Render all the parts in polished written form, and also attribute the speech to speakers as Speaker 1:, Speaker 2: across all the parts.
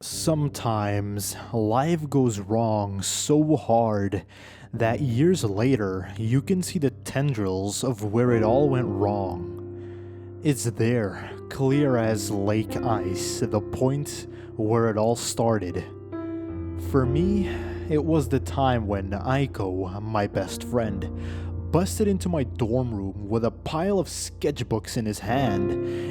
Speaker 1: Sometimes life goes wrong so hard that years later you can see the tendrils of where it all went wrong. It's there, clear as lake ice, the point where it all started. For me, it was the time when Aiko, my best friend, busted into my dorm room with a pile of sketchbooks in his hand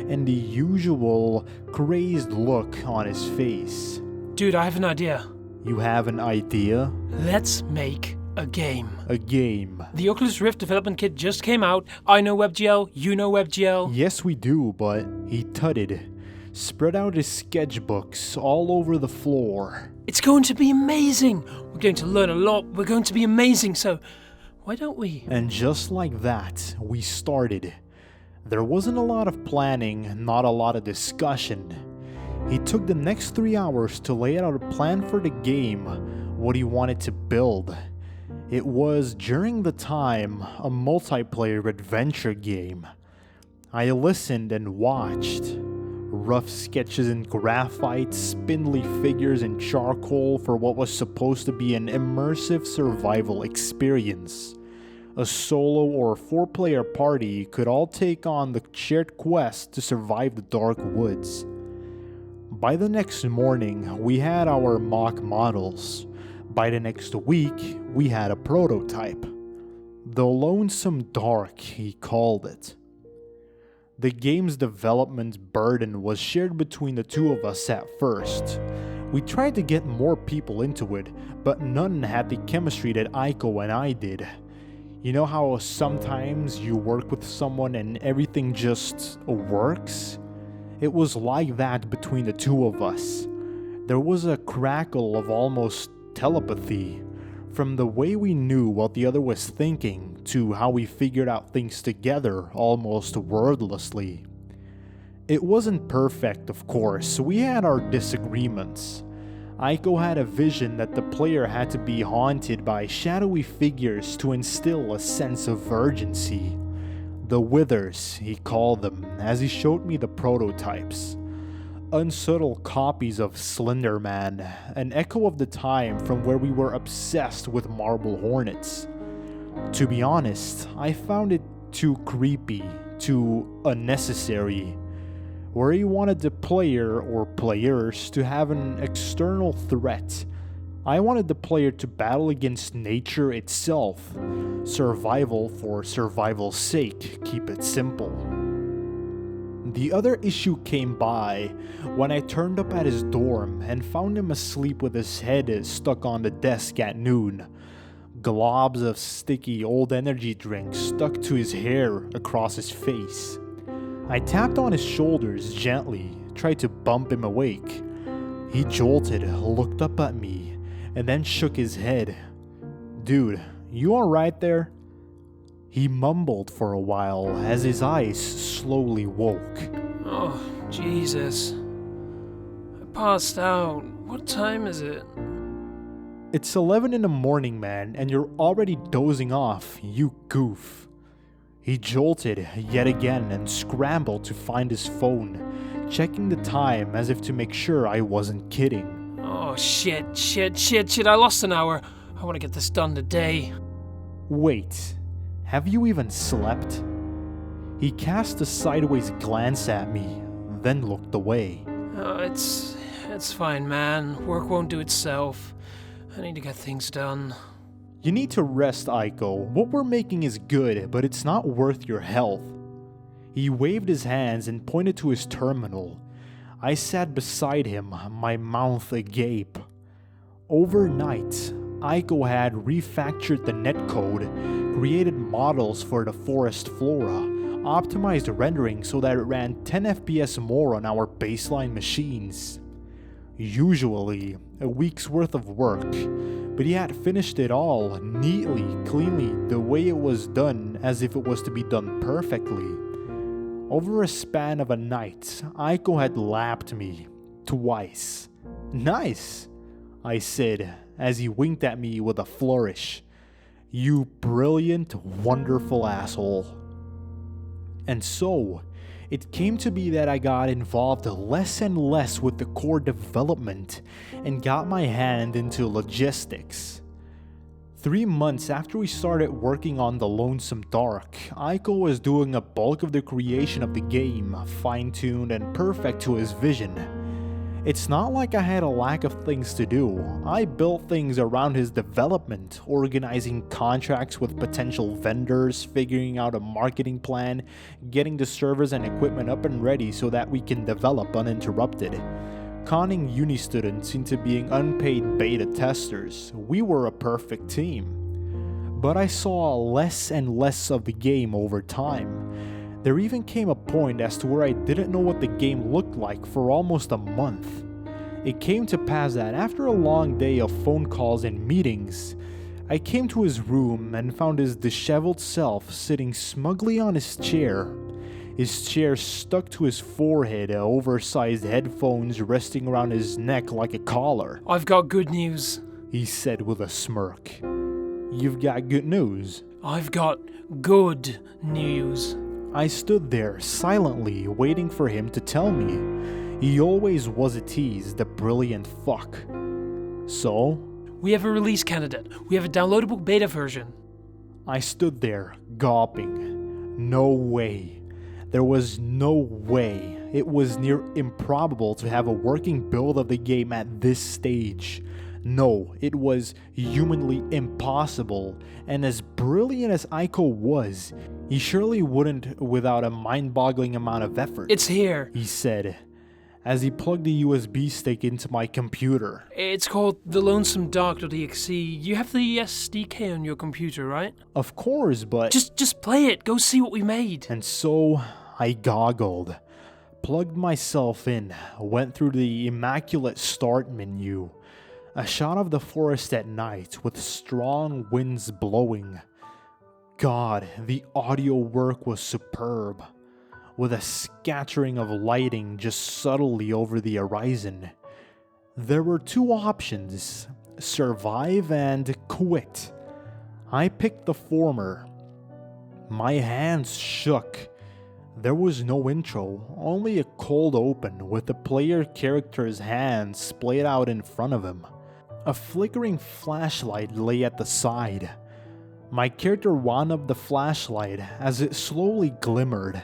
Speaker 1: and the usual crazed look on his face.
Speaker 2: Dude, I have an idea.
Speaker 1: You have an idea?
Speaker 2: Let's make a game.
Speaker 1: A game?
Speaker 2: The Oculus Rift development kit just came out. I know WebGL, you know WebGL.
Speaker 1: Yes, we do, but he tutted, spread out his sketchbooks all over the floor.
Speaker 2: It's going to be amazing. We're going to learn a lot. We're going to be amazing, so why don't we?
Speaker 1: And just like that, we started. There wasn't a lot of planning, not a lot of discussion. He took the next 3 hours to lay out a plan for the game, what he wanted to build. It was, during the time, a multiplayer adventure game. I listened and watched. Rough sketches in graphite, spindly figures in charcoal for what was supposed to be an immersive survival experience. A solo or 4-player party could all take on the shared quest to survive the dark woods. By the next morning, we had our mock models. By the next week, we had a prototype. The Lonesome Dark, he called it. The game's development burden was shared between the two of us at first. We tried to get more people into it, but none had the chemistry that Aiko and I did. You know how sometimes you work with someone and everything just works? It was like that between the two of us. There was a crackle of almost telepathy, from the way we knew what the other was thinking to how we figured out things together almost wordlessly. It wasn't perfect, of course. We had our disagreements. Aiko had a vision that the player had to be haunted by shadowy figures to instill a sense of urgency. The Withers, he called them, as he showed me the prototypes. Unsubtle copies of Slender Man, an echo of the time from where we were obsessed with marble hornets. To be honest, I found it too creepy, too unnecessary. Where he wanted the player or players to have an external threat, I wanted the player to battle against nature itself. Survival for survival's sake, keep it simple. The other issue came by when I turned up at his dorm and found him asleep with his head stuck on the desk at noon. Globs of sticky old energy drinks stuck to his hair across his face. I tapped on his shoulders gently, tried to bump him awake. He jolted, looked up at me, and then shook his head. "Dude, you alright there?" He mumbled for a while as his eyes slowly woke.
Speaker 2: Oh, Jesus. I passed out. What time is it?
Speaker 1: "It's 11 in the morning, man, and you're already dozing off, you goof." He jolted yet again and scrambled to find his phone, checking the time as if to make sure I wasn't kidding.
Speaker 2: Oh, shit. I lost an hour. I want to get this done today.
Speaker 1: "Wait, have you even slept?" He cast a sideways glance at me, then looked away.
Speaker 2: It's fine, man. Work won't do itself. I need to get things done.
Speaker 1: "You need to rest, Aiko. What we're making is good, but it's not worth your health." He waved his hands and pointed to his terminal. I sat beside him, my mouth agape. Overnight, Aiko had refactored the netcode, created models for the forest flora, optimized rendering so that it ran 10 FPS more on our baseline machines. Usually, a week's worth of work, but he had finished it all neatly, cleanly, the way it was done, as if it was to be done perfectly. Over a span of a night, Aiko had lapped me twice. "Nice," I said, as he winked at me with a flourish. "You brilliant, wonderful asshole." And so, It came to be that I got involved less and less with the core development and got my hand into logistics. 3 months after we started working on The Lonesome Dark, Ayme was doing a bulk of the creation of the game, fine-tuned and perfect to his vision. It's not like I had a lack of things to do. I built things around his development, organizing contracts with potential vendors, figuring out a marketing plan, getting the servers and equipment up and ready so that we can develop uninterrupted. Conning uni students into being unpaid beta testers, we were a perfect team. But I saw less and less of the game over time. There even came a point as to where I didn't know what the game looked like for almost a month. It came to pass that after a long day of phone calls and meetings, I came to his room and found his disheveled self sitting smugly on his chair. His chair stuck to his forehead, oversized headphones resting around his neck like a collar.
Speaker 2: I've got good news.
Speaker 1: He said with a smirk. You've got good news.
Speaker 2: I've got good news.
Speaker 1: I stood there silently waiting for him to tell me. He always was a tease, the brilliant fuck. So?
Speaker 2: We have a release candidate. We have a downloadable beta version.
Speaker 1: I stood there, gawping. No way. There was no way. It was near improbable to have a working build of the game at this stage. No, it was humanly impossible, and as brilliant as Ayme was, he surely wouldn't without a mind-boggling amount of effort.
Speaker 2: It's here,
Speaker 1: he said, as he plugged the USB stick into my computer.
Speaker 2: It's called The Lonesome Dark.exe. You have the SDK on your computer, right?
Speaker 1: Of course, but...
Speaker 2: Just play it, go see what we made.
Speaker 1: And so, I goggled, plugged myself in, went through the immaculate start menu. A shot of the forest at night with strong winds blowing. God, the audio work was superb, with a scattering of lighting just subtly over the horizon. There were 2 options, survive and quit. I picked the former. My hands shook. There was no intro, only a cold open with the player character's hands splayed out in front of him. A flickering flashlight lay at the side. My character wound up the flashlight as it slowly glimmered.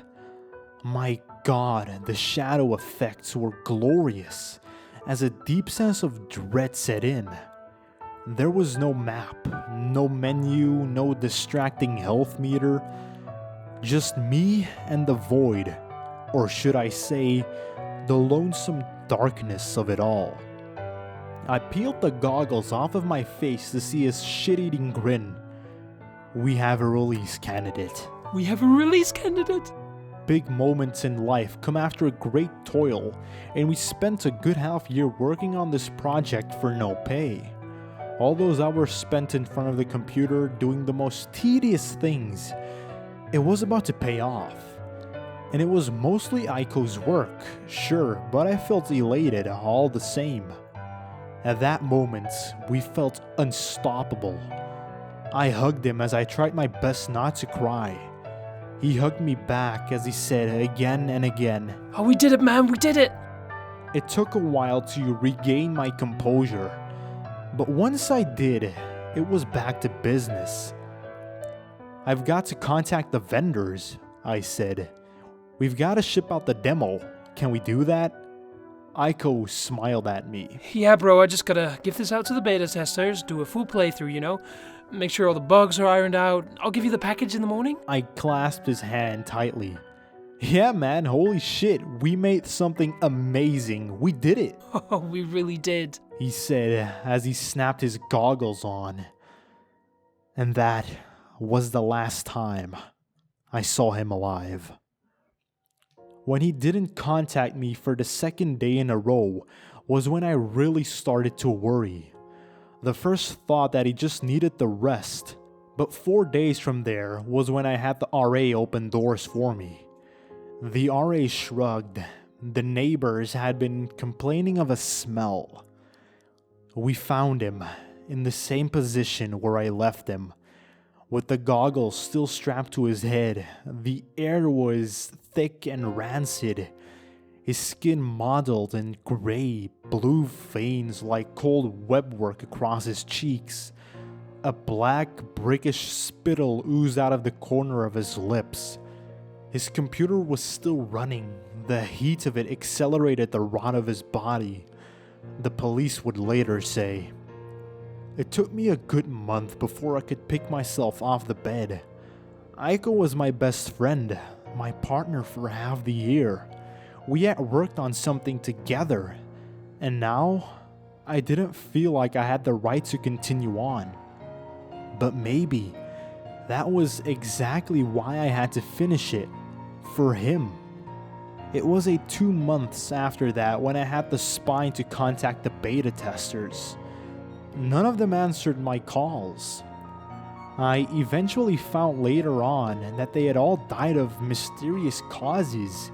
Speaker 1: My God, the shadow effects were glorious, as a deep sense of dread set in. There was no map, no menu, no distracting health meter. Just me and the void, or should I say, the lonesome darkness of it all. I peeled the goggles off of my face to see his shit-eating grin. We have a release candidate.
Speaker 2: We have a release candidate?
Speaker 1: Big moments in life come after a great toil, and we spent a good half year working on this project for no pay. All those hours spent in front of the computer doing the most tedious things, it was about to pay off. And it was mostly Ayme's work, sure, but I felt elated all the same. At that moment, we felt unstoppable. I hugged him as I tried my best not to cry. He hugged me back as he said again and again,
Speaker 2: "Oh, we did it, man, we did it!"
Speaker 1: It took a while to regain my composure, but once I did, it was back to business. I've got to contact the vendors, I said. We've got to ship out the demo. Can we do that? Ayme smiled at me.
Speaker 2: Yeah, bro, I just gotta give this out to the beta testers, do a full playthrough, you know? Make sure all the bugs are ironed out. I'll give you the package in the morning.
Speaker 1: I clasped his hand tightly. Yeah, man, holy shit, we made something amazing. We did it.
Speaker 2: Oh, we really did,
Speaker 1: he said as he snapped his goggles on. And that was the last time I saw him alive. When he didn't contact me for the second day in a row was when I really started to worry. The first thought that he just needed the rest, but 4 days from there was when I had the RA open doors for me. The RA shrugged. The neighbors had been complaining of a smell. We found him in the same position where I left him, With the goggles still strapped to his head, the air was thick and rancid. His skin mottled in gray, blue veins like cold webwork across his cheeks. A black, brickish spittle oozed out of the corner of his lips. His computer was still running. The heat of it accelerated the rot of his body. The police would later say. It took me a good month before I could pick myself off the bed. Aiko was my best friend, my partner for half the year. We had worked on something together, and now I didn't feel like I had the right to continue on. But maybe that was exactly why I had to finish it, for him. It was 2 months after that when I had the spine to contact the beta testers. None of them answered my calls. I eventually found later on that they had all died of mysterious causes.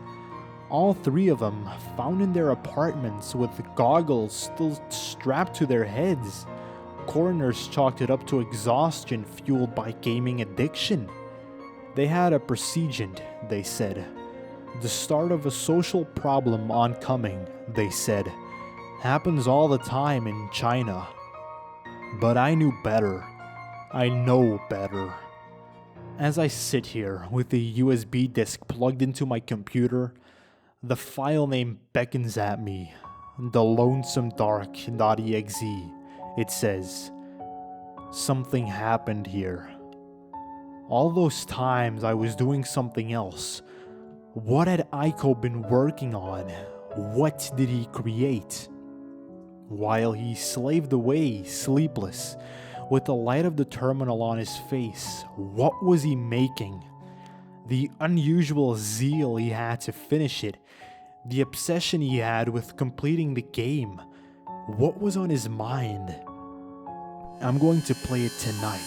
Speaker 1: All 3 of them found in their apartments with goggles still strapped to their heads. Coroners chalked it up to exhaustion fueled by gaming addiction. They had a presagient, they said. The start of a social problem oncoming, they said. Happens all the time in China. But I knew better. I know better. As I sit here with the USB disk plugged into my computer, the file name beckons at me. thelonesomedark.exe. It says, something happened here. All those times I was doing something else. What had Aiko been working on? What did he create? While he slaved away, sleepless, with the light of the terminal on his face, what was he making? The unusual zeal he had to finish it, the obsession he had with completing the game, what was on his mind? I'm going to play it tonight.